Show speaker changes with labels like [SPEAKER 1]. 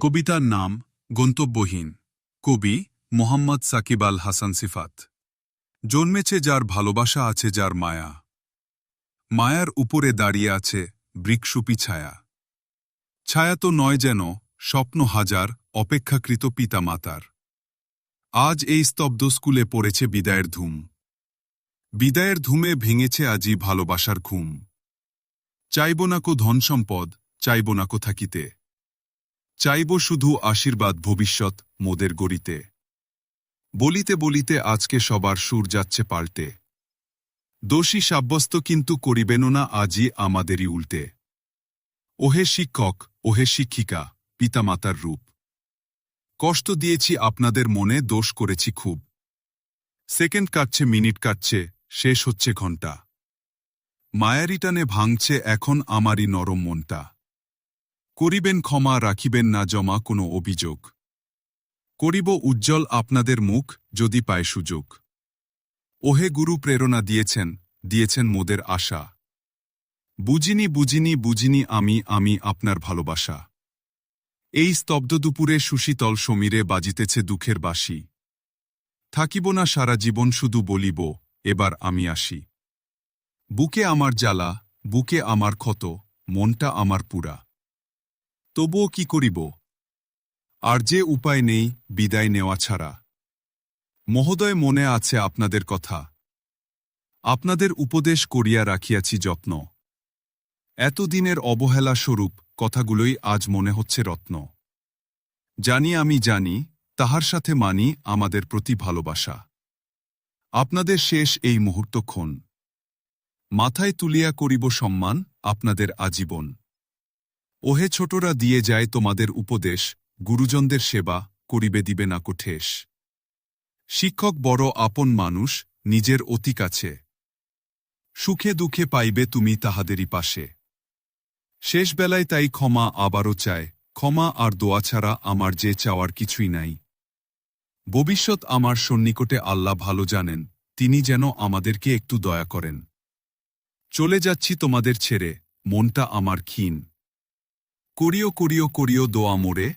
[SPEAKER 1] কবিতার নাম গন্তব্যহীন। কবি মোহাম্মদ সাকিব আল হাসান সিফাত। জন্মেছে যার ভালোবাসা আছে যার মায়া, মায়ার উপরে দাঁড়িয়ে আছে বৃক্ষরূপী ছায়া। ছায়া তো নয় যেন স্বপ্ন হাজার অপেক্ষাকৃত পিতামাতার। আজ এই স্তব্ধ স্কুলে পড়েছে বিদায়ের ধুম। বিদায়ের ধুমে ভেঙেছে আজই ভালোবাসার ঘুম। চাইব না কো ধনসম্পদ, চাইব না কো থাকিতে, চাইব শুধু আশীর্বাদ ভবিষ্যৎ মোদের গড়িতে। বলিতে বলিতে আজকে সবার সুর যাচ্ছে পাল্টে, দোষী সাব্যস্ত কিন্তু করিবেন না আজই আমাদেরই উল্টে। ওহে শিক্ষক, ওহে শিক্ষিকা, পিতামাতার রূপ, কষ্ট দিয়েছি আপনাদের মনে, দোষ করেছি খুব। সেকেন্ড কাটছে, মিনিট কাটছে, শেষ হচ্ছে ঘণ্টা। মায়ারি টানে ভাঙছে এখন আমারই নরম মনটা। করিবেন ক্ষমা, রাখিবেন না জমা কোনো অভিযোগ, করিব উজ্জ্বল আপনাদের মুখ যদি পায় সুযোগ। ওহে গুরু, প্রেরণা দিয়েছেন, দিয়েছেন মোদের আশা। বুঝিনি বুঝিনি বুঝিনি আমি আপনার ভালোবাসা। এই স্তব্ধ দুপুরে সুশীতল সমীরে বাজিতেছে দুঃখের বাঁশি। থাকিব না সারা জীবন, শুধু বলিব এবার আমি আসি। বুকে আমার জ্বালা, বুকে আমার ক্ষত, মনটা আমার পুরা। তবুও কি করিব, আর যে উপায় নেই বিদায় নেওয়া ছাড়া। মহোদয়, মনে আছে আপনাদের কথা, আপনাদের উপদেশ করিয়া রাখিয়াছি যত্ন। এতদিনের অবহেলা স্বরূপ কথাগুলোই আজ মনে হচ্ছে রত্ন। জানি আমি জানি, তাহার সাথে মানি আমাদের প্রতি ভালোবাসা। আপনাদের শেষ এই মুহূর্তক্ষণ মাথায় তুলিয়া করিব সম্মান আপনাদের আজীবন। ওহে ছোটরা, দিয়ে যায় তোমাদের উপদেশ, গুরুজনদের সেবা করিবে দিবে না কো ঠেস। শিক্ষক বড় আপন মানুষ, নিজের অতি কাছে, সুখে দুঃখে পাইবে তুমি তাহাদেরই পাশে। শেষ বেলায় তাই ক্ষমা আবারও চায়, ক্ষমা আর দোয়া ছাড়া আমার যে চাওয়ার কিছুই নাই। ভবিষ্যৎ আমার সন্নিকটে আল্লাহ ভালো জানেন, তিনি যেন আমাদেরকে একটু দয়া করেন। চলে যাচ্ছি তোমাদের ছেড়ে, মনটা আমার ক্ষীণ। করিও করিও করিও দোয়া মোরে,